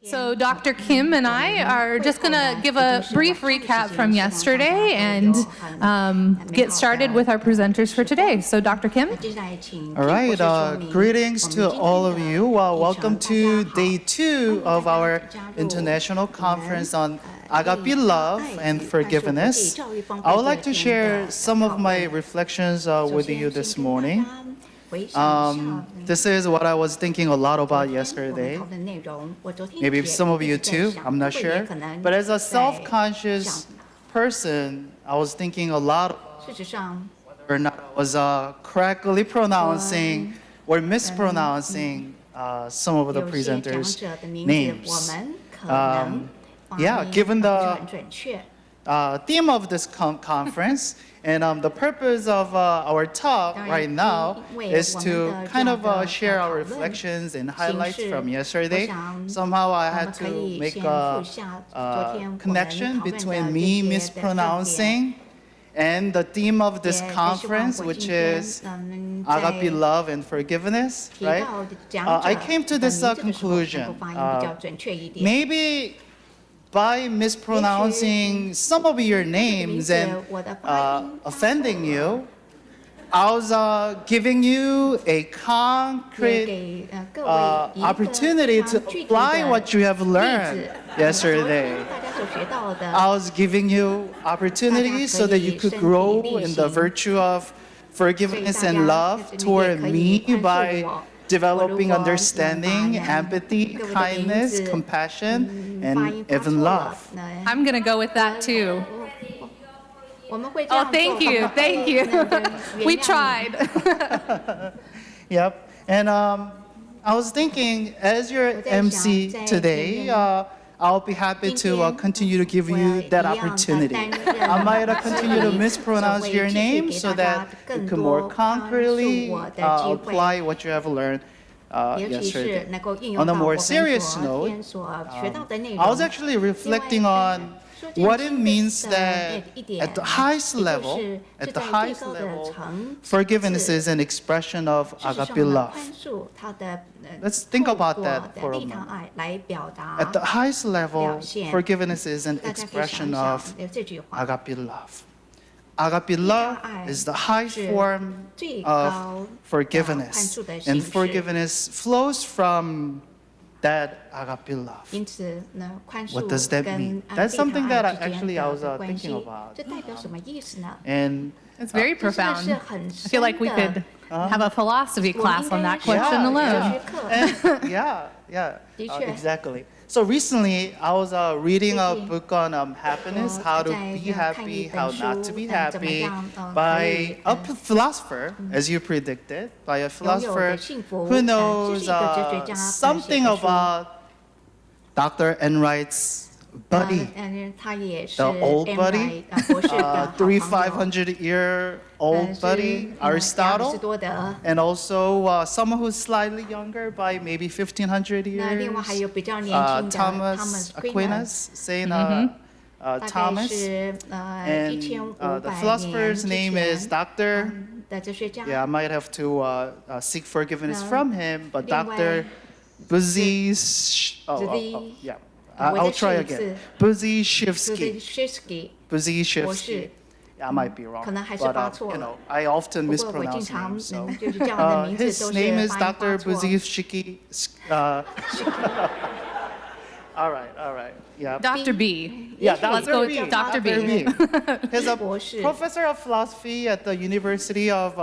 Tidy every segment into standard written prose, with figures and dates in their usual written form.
So Dr. Kim and I are just going to give a brief recap from yesterday and get started with our presenters for today. So Dr. Kim? All right, greetings to all of you. Welcome to day 2 of our International Conference on Agape Love and Forgiveness. I would like to share some of my reflections with you this morning. This is what I was thinking a lot about yesterday. Maybe some of you too, I'm not sure. But as a self-conscious person, I was thinking a lot about whether or not I was correctly pronouncing or mispronouncing some of the presenters' names. Given the theme of this conference, and the purpose of our talk right now is to kind of share our reflections and highlights from yesterday. Somehow I had to make a connection between me mispronouncing and the theme of this conference, which is Agape Love and Forgiveness, right? I came to this conclusion. Maybe by mispronouncing some of your names and offending you, I was giving you a concrete opportunity to apply what you have learned yesterday. I was giving you opportunities so that you could grow in the virtue of forgiveness and love toward me by developing understanding, empathy, kindness, compassion, and even love. I'm going to go with that too. Oh, thank you. Thank you. We tried. Yep. And I was thinking, as your MC today, I'll be happy to continue to give you that opportunity. I might continue to mispronounce your name so that you can more concretely apply what you have learned yesterday. On a more serious note, I was actually reflecting on what it means that at the highest level, forgiveness is an expression of agape love. Let's think about that for a moment. At the highest level, forgiveness is an expression of agape love. Agape love is the high form of forgiveness, and forgiveness flows from that agape love. What does that mean? That's something that I was thinking about. And it's very profound. I feel like we could have a philosophy class on that question alone. Exactly. So recently, I was reading a book on happiness, how to be happy, how not to be happy, by a philosopher, as you predicted, by a philosopher who knows something about Dr. Enright's buddy, the old buddy, 3,500-year-old buddy, Aristotle, and also someone who's slightly younger by maybe 1,500 years, Thomas Aquinas, Saint Thomas, and the philosopher's name is Dr. I might have to seek forgiveness from him, but Dr. I'll try again. Buzyshevsky. I might be wrong, but I often mispronounce names. So. His name is Dr. Buzyshevsky. All right. Yeah. Dr. B. Yeah, Let's go with Dr. B. He's a professor of philosophy at the University of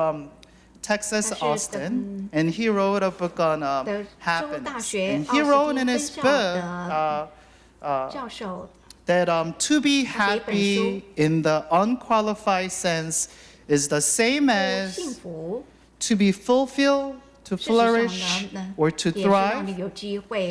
Texas, Austin, and he wrote a book on happiness. And he wrote in his book that to be happy in the unqualified sense is the same as to be fulfilled, to flourish, or to thrive,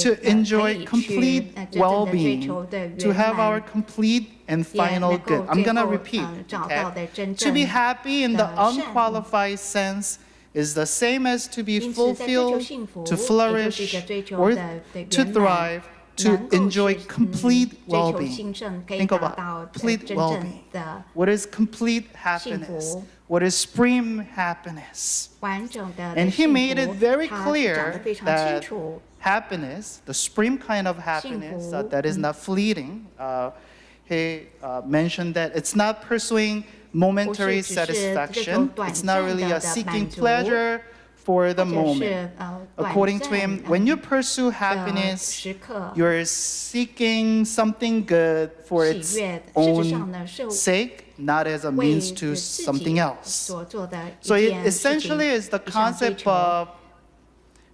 to enjoy complete well-being, to have our complete and final good. I'm going to repeat. Okay? To be happy in the unqualified sense is the same as to be fulfilled, to flourish, or to thrive, to enjoy complete well-being. Think about complete well-being. What is complete happiness? What is supreme happiness? And he made it very clear that happiness, the spring kind of happiness that is not fleeting. He mentioned that it's not pursuing momentary satisfaction. It's not really seeking pleasure for the moment. According to him, when you pursue happiness, you're seeking something good for its own sake, not as a means to something else. So it essentially is the concept of,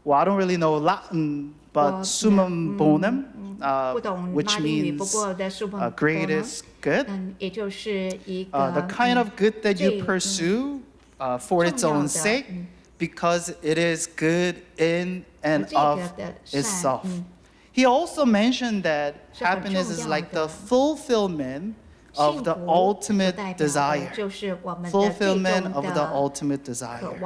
well, I don't really know Latin, but summum bonum, which means greatest good. The kind of good that you pursue for its own sake, because it is good in and of itself. He also mentioned that happiness is like the fulfillment of the ultimate desire. Fulfillment of the ultimate desire.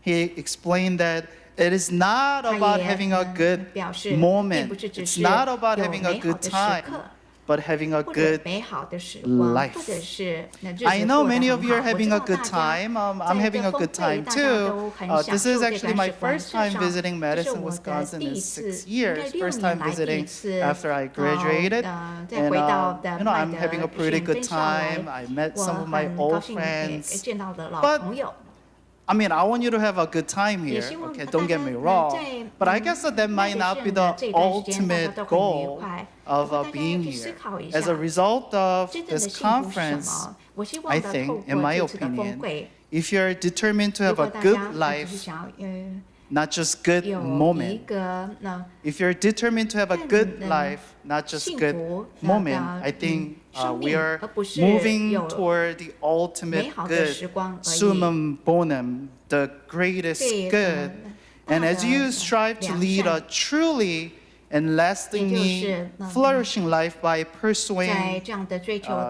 He explained that it is not about having a good moment. It's not about having a good time, but having a good life. I know many of you are having a good time. I'm having a good time too. This is actually my first time visiting Madison, Wisconsin in 6 years. First time visiting after I graduated. And I'm having a pretty good time. I met some of my old friends. But I mean, I want you to have a good time here, okay? Don't get me wrong. But I guess that might not be the ultimate goal of being here. As a result of this conference, I think, in my opinion, if you're determined to have a good life, not just good moment. If you're determined to have a good life, not just good moment, I think we are moving toward the ultimate good, summum bonum, the greatest good. And as you strive to lead a truly and lastingly flourishing life by pursuing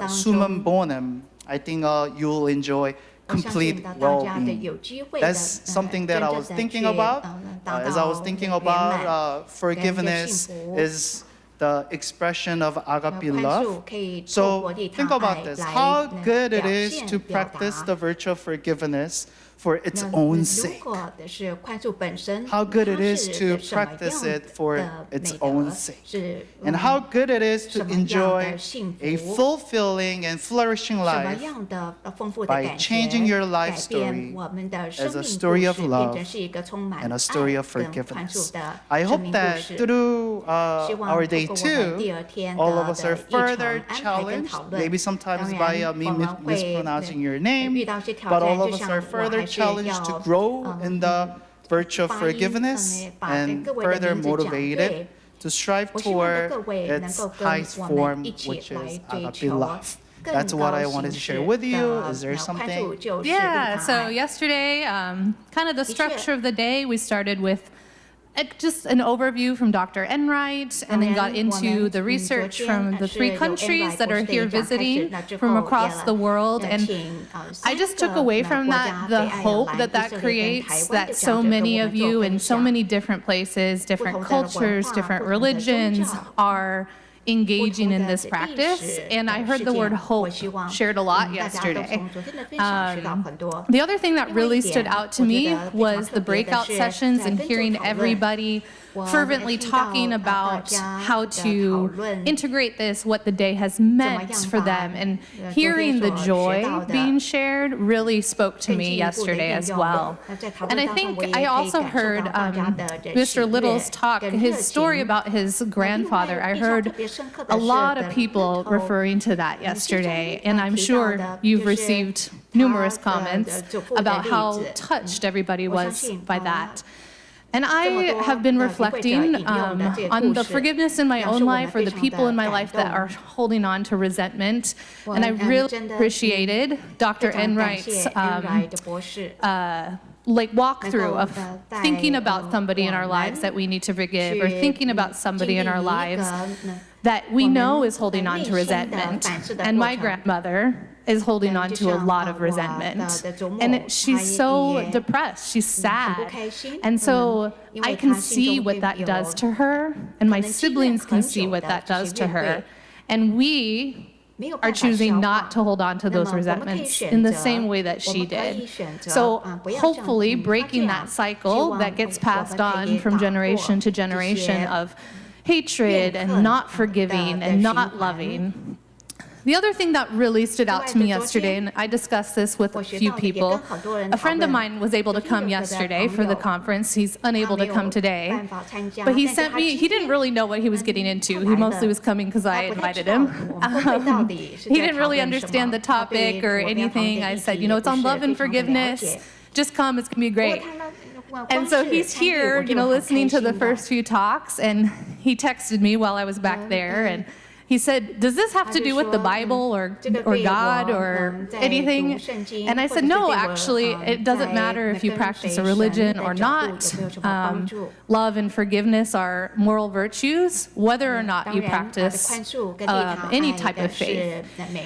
summum bonum, I think you'll enjoy complete well-being. That's something that I was thinking about. As I was thinking about forgiveness is the expression of agape love. So think about this, how good it is to practice the virtue of forgiveness for its own sake. How good it is to practice it for its own sake. And how good it is to enjoy a fulfilling and flourishing life by changing your life story as a story of love and a story of forgiveness. I hope that through our day 2, all of us are further challenged, maybe sometimes by me mispronouncing your name, but all of us are further challenged to grow in the virtue of forgiveness and further motivated to strive toward its highest form, which is agape love. That's what I wanted to share with you. Is there something? Yeah, so yesterday, kind of the structure of the day, we started with just an overview from Dr. Enright, and then got into the research from the 3 countries that are here visiting from across the world. And I just took away from that the hope that that creates, that so many of you in so many different places, different cultures, different religions are engaging in this practice. And I heard the word hope shared a lot yesterday. The other thing that really stood out to me was the breakout sessions and hearing everybody fervently talking about how to integrate this, what the day has meant for them, and hearing the joy being shared really spoke to me yesterday as well. And I think I also heard Mr. Little's talk, his story about his grandfather. I heard a lot of people referring to that yesterday, and I'm sure you've received numerous comments about how touched everybody was by that. And I have been reflecting on the forgiveness in my own life, or the people in my life that are holding on to resentment. And I really appreciated Dr. Enright's walkthrough of thinking about somebody in our lives that we need to forgive, or thinking about somebody in our lives that we know is holding on to resentment. And my grandmother is holding on to a lot of resentment. And she's so depressed, she's sad. And so I can see what that does to her, and my siblings can see what that does to her. And we are choosing not to hold on to those resentments in the same way that she did. So hopefully breaking that cycle that gets passed on from generation to generation of hatred and not forgiving and not loving. The other thing that really stood out to me yesterday, and I discussed this with a few people, a friend of mine was able to come yesterday for the conference. He's unable to come today. But he sent me, he didn't really know what he was getting into. He mostly was coming because I invited him. He didn't really understand the topic or anything. I said, you know, it's on love and forgiveness. Just come, it's going to be great. And so he's here, you know, listening to the first few talks, and he texted me while I was back there, and he said, does this have to do with the Bible or God or anything? And I said, no, actually, it doesn't matter if you practice a religion or not. Love and forgiveness are moral virtues, whether or not you practice any type of faith.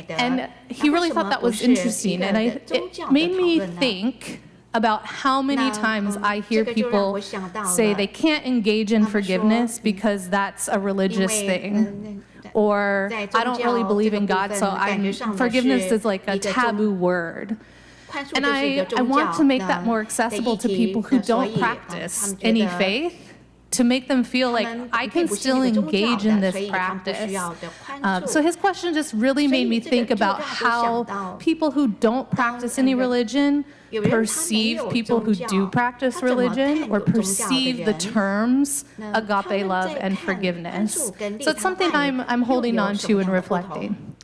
And he really thought that was interesting, and it made me think about how many times I hear people say they can't engage in forgiveness because that's a religious thing. Or I don't really believe in God, so forgiveness is like a taboo word. And I want to make that more accessible to people who don't practice any faith, to make them feel like I can still engage in this practice. So his question just really made me think about how people who don't practice any religion perceive people who do practice religion, or perceive the terms agape love and forgiveness. So it's something I'm holding on to and reflecting.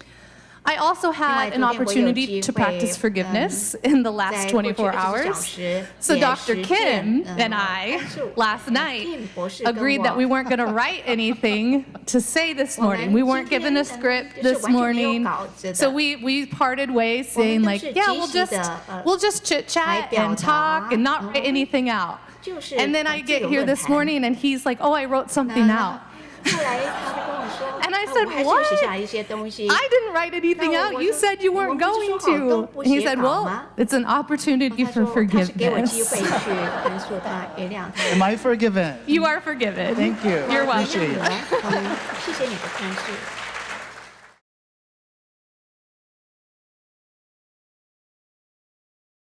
I also had an opportunity to practice forgiveness in the last 24 hours. So Dr. Kim and I, last night, agreed that we weren't going to write anything to say this morning. We weren't given a script this morning. So we parted ways saying like, yeah, we'll just chit-chat and talk and not write anything out. And then I get here this morning and he's like, oh, I wrote something out. And I said, what? I didn't write anything out. You said you weren't going to. And he said, well, it's an opportunity for forgiveness. Am I forgiven? You are forgiven. Thank you. You're welcome. Appreciate it.